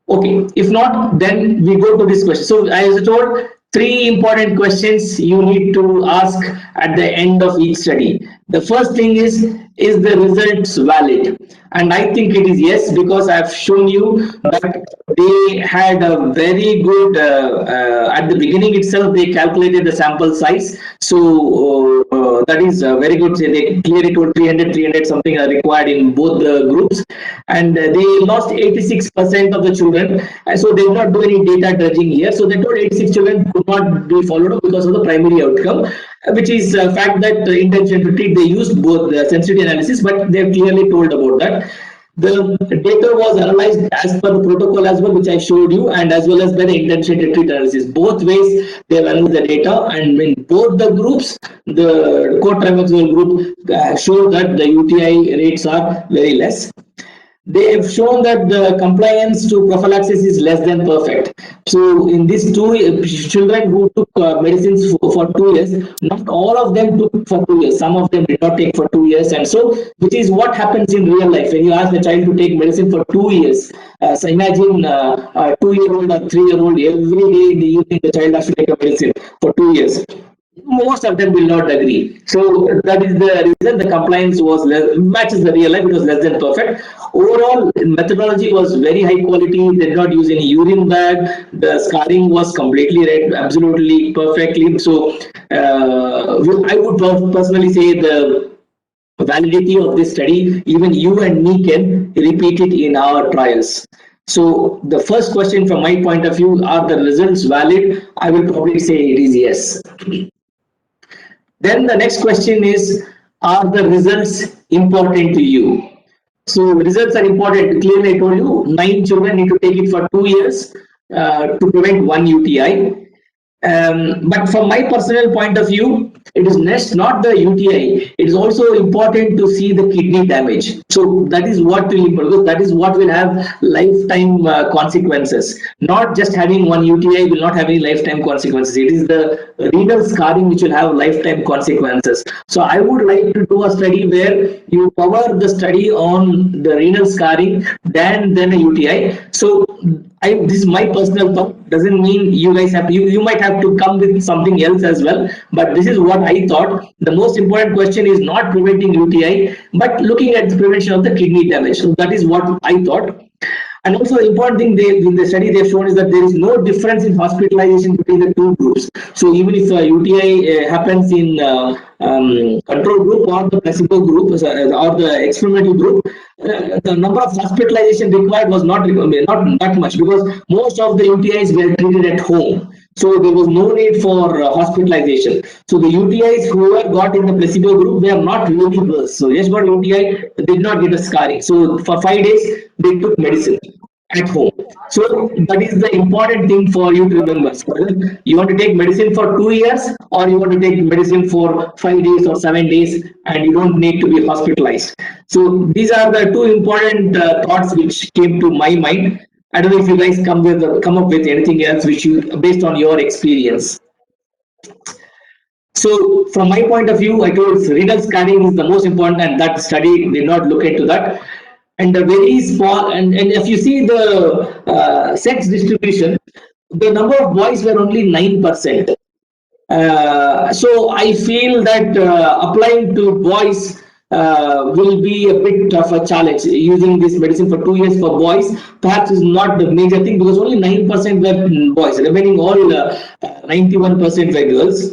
Okay, if not, then we go to this question. So as I told, 3 important questions you need to ask at the end of each study. The first thing is the results valid? And I think it is yes, because I have shown you that they had a very good, at the beginning itself, they calculated the sample size. So that is very good. They clearly told 300 something are required in both the groups. And they lost 86% of the children. And so they did not do any data dredging here. So they told 86 children could not be followed up because of the primary outcome, which is the fact that intention to treat, they used both the sensitivity analysis, but they clearly told about that. The data was analyzed as per the protocol as well, which I showed you, and as well as by the intention to treat analysis. Both ways they have analyzed the data, and in both the groups, the co-travax group showed that the UTI rates are very less. They have shown that the compliance to prophylaxis is less than perfect. So in these 2 children who took medicines for 2 years, not all of them took for 2 years. Some of them did not take for 2 years, and so which is what happens in real life when you ask the child to take medicine for 2 years. So imagine a 2-year-old or 3-year-old every day you think the child has to take a medicine for 2 years. Most of them will not agree. So that is the reason the compliance was matches the real life. It was less than perfect. Overall, methodology was very high quality. They did not use any urine bag. The scarring was completely red, absolutely perfectly. So I would personally say the validity of this study, even you and me can repeat it in our trials. So the first question from my point of view, are the results valid? I will probably say it is yes. Then the next question is, are the results important to you? So results are important. Clearly I told you 9 children need to take it for 2 years to prevent 1 UTI. But from my personal point of view, it is not the UTI. It is also important to see the kidney damage. So that is what will improve. That is what will have lifetime consequences. Not just having 1 UTI will not have any lifetime consequences. It is the renal scarring which will have lifetime consequences. So I would like to do a study where you cover the study on the renal scarring than a UTI. So this is my personal thought. Doesn't mean you guys have you might have to come with something else as well, but this is what I thought. The most important question is not preventing UTI, but looking at the prevention of the kidney damage. So that is what I thought. And also the important thing in the study they've shown is that there is no difference in hospitalization between the 2 groups. So even if UTI happens in control group or the placebo group or the experimental group, the number of hospitalization required was not that much, because most of the UTIs were treated at home. So there was no need for hospitalization. So the UTIs whoever got in the placebo group, they are not really worse. So yes, got UTI, did not get a scarring. So for 5 days they took medicine at home. So that is the important thing for you to remember. So you want to take medicine for 2 years, or you want to take medicine for 5 days or 7 days, and you don't need to be hospitalized. So these are the 2 important thoughts which came to my mind. I don't know if you guys come up with anything else which you based on your experience. So from my point of view, I told renal scanning is the most important, and that study did not look into that. And the very small, and if you see the sex distribution, the number of boys were only 9%. So I feel that applying to boys will be a bit of a challenge. Using this medicine for 2 years for boys perhaps is not the major thing, because only 9% were boys, remaining all 91% were girls.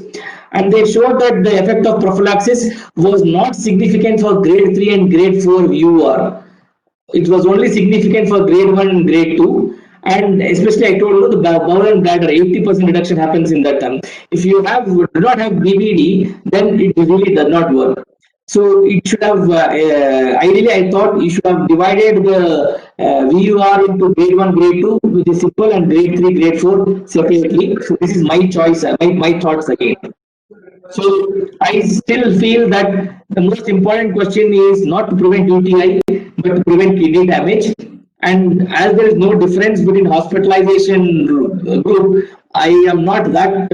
And they showed that the effect of prophylaxis was not significant for grade 3 and grade 4 UR. It was only significant for grade 1 and grade 2. And especially I told you the bowel and bladder 80% reduction happens in that time. If you do not have BBD, then it really does not work. So it should have ideally I thought you should have divided the VUR into grade 1, grade 2, which is simple, and grade 3, grade 4 separately. So this is my choice, my thoughts again. So I still feel that the most important question is not to prevent UTI, but to prevent kidney damage. And as there is no difference between hospitalization group, I am not that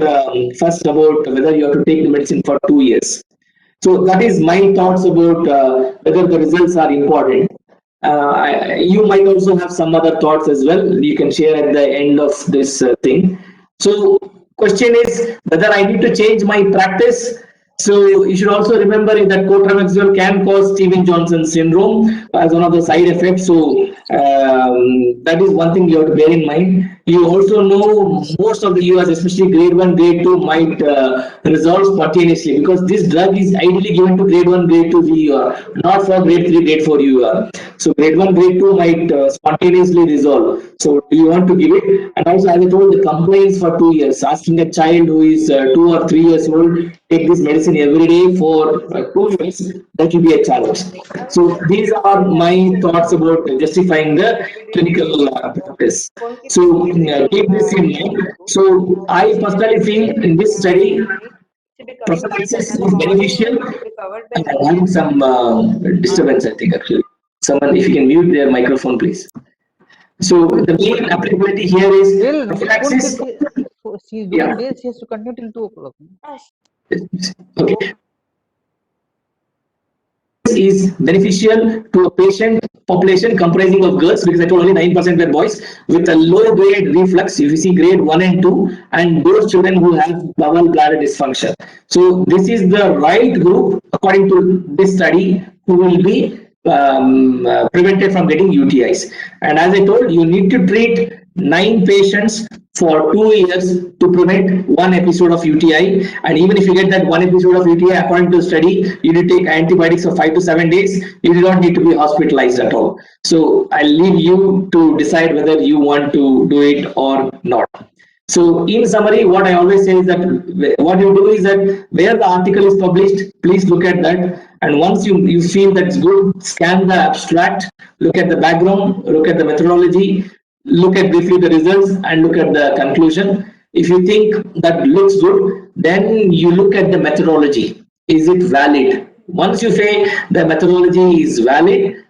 fussed about whether you have to take the medicine for 2 years. So that is my thoughts about whether the results are important. You might also have some other thoughts as well. You can share at the end of this thing. So question is whether I need to change my practice. So you should also remember that cotrimoxazole can cause Steven-Johnson syndrome as one of the side effects. So that is one thing you have to bear in mind. You also know most of the US, especially grade 1, grade 2, might resolve spontaneously because this drug is ideally given to grade 1, grade 2 VUR, not for grade 3, grade 4 UR. So grade 1, grade 2 might spontaneously resolve. So do you want to give it? And also, as I told, the compliance for 2 years, asking a child who is 2 or 3 years old, take this medicine every day for 2 years, that will be a challenge. So these are my thoughts about justifying the clinical practice. So keep this in mind. So I personally feel in this study, prophylaxis is beneficial. I'm having some disturbance, I think, actually. Someone, if you can mute their microphone, please. So the main applicability here is Well, prophylaxis. she's doing Yeah. this, she has to continue till 2 o'clock. Okay. Is beneficial to a patient population comprising of girls, because I told only 9% were boys, with a low grade reflux, if you see grade 1 and 2, and those children who have bowel bladder dysfunction. So this is the right group according to this study who will be prevented from getting UTIs. And as I told, you need to treat 9 patients for 2 years to prevent one episode of UTI. And even if you get that one episode of UTI, according to the study, you need to take antibiotics for 5 to 7 days. You do not need to be hospitalized at all. So I'll leave you to decide whether you want to do it or not. So in summary, what I always say is that what you do is that where the article is published, please look at that. And once you feel that's good, scan the abstract, look at the background, look at the methodology, look at briefly the results, and look at the conclusion. If you think that looks good, then you look at the methodology. Is it valid? Once you say the methodology is valid,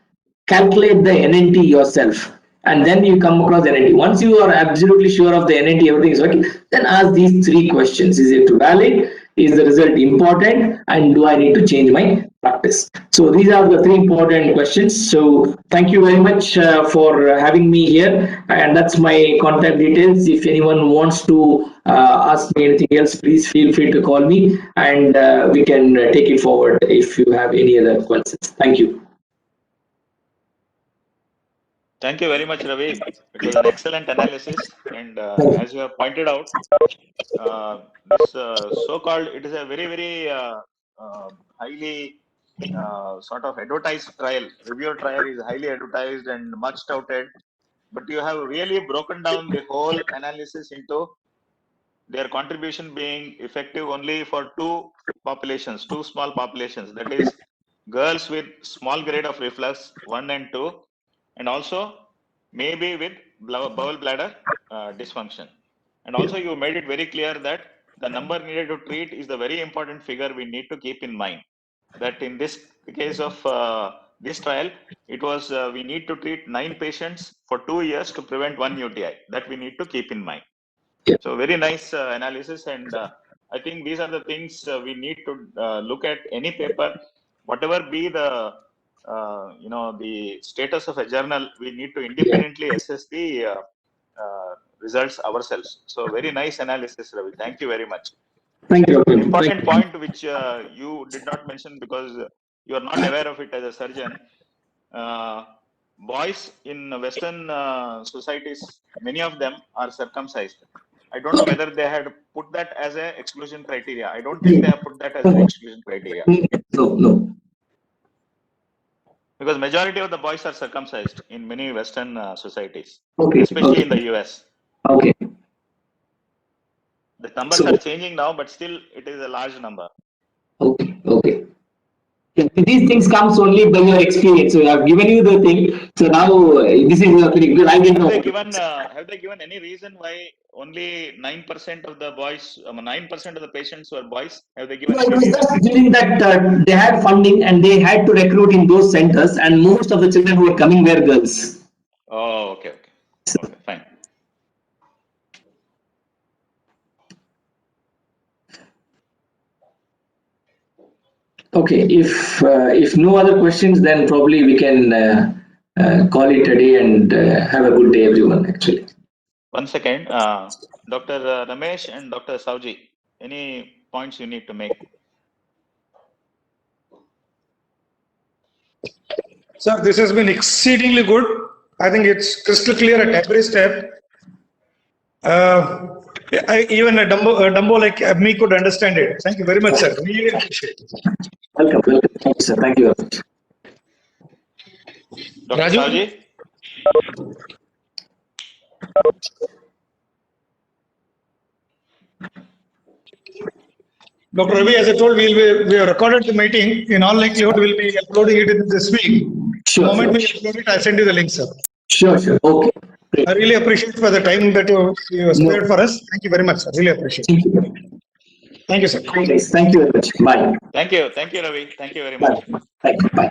calculate the NNT yourself, and then you come across NNT. Once you are absolutely sure of the NNT, everything is working, then ask these 3 questions. Is it valid? Is the result important? And do I need to change my practice? So these are the 3 important questions. So thank you very much for having me here. And that's my contact details. If anyone wants to ask me anything else, please feel free to call me, and we can take it forward if you have any other questions. Thank you. Thank you very much, Ravi. It was an excellent analysis, and as you have pointed out, this so-called, it is a very, very highly sort of advertised trial. Review trial is highly advertised and much touted, but you have really broken down the whole analysis into their contribution being effective only for two populations, two small populations, that is girls with small grade of reflux 1 and 2, and also maybe with bowel bladder dysfunction. And also you made it very clear that the number needed to treat is the very important figure we need to keep in mind. That in this case of this trial, it was we need to treat 9 patients for 2 years to prevent one UTI. That we need to keep in mind. So very nice analysis, and I think these are the things we need to look at any paper, whatever be the the status of a journal. We need to independently assess the results ourselves. So very nice analysis, Ravi. Thank you very much. Thank you. Important point which you did not mention because you are not aware of it as a surgeon. Boys in Western societies, many of them are circumcised. I don't know whether they had put that as an exclusion criteria. I don't think they have put that as an exclusion criteria. No, no. Because majority of the boys are circumcised in many Western societies, Okay. especially in Okay. the US. Okay. The numbers So, are changing now, but still it is a large number. okay. Okay. Yeah, these things comes only by your experience. So I have given you the thing. So now this is your thing because I didn't know. Have they given any reason why only 9% of the boys, 9% of the patients were boys? Have they given No, it any was reason? just during that they had funding and they had to recruit in those centers, and most of the children who were coming were girls. Oh, okay, fine. Okay, if no other questions, then probably we can call it a day and have a good day, everyone. Actually, 1 second, Dr. Ramesh and Dr. Sauji, any points you need to make? Sir, this has been exceedingly good. I think it's crystal clear at every step. Even a Dumbo like me could understand it. Thank you very much, sir. Really appreciate it. welcome, welcome. Thank you, sir. Thank you very much. Dr. Raju? Sauji? Dr. Ravi, as I told, we have recorded the meeting. In all likelihood, we'll be uploading it in this week. The Sure, moment we sure. upload it, I'll send you the link, sir. Sure, sure. Okay. Great. I really appreciate for the time that you spared for us. Thank you very much, sir. Really appreciate it. Thank you. Thank you, sir. Thank you very much. Bye. Thank you, Ravi. Thank you very Bye. much. Bye. Bye.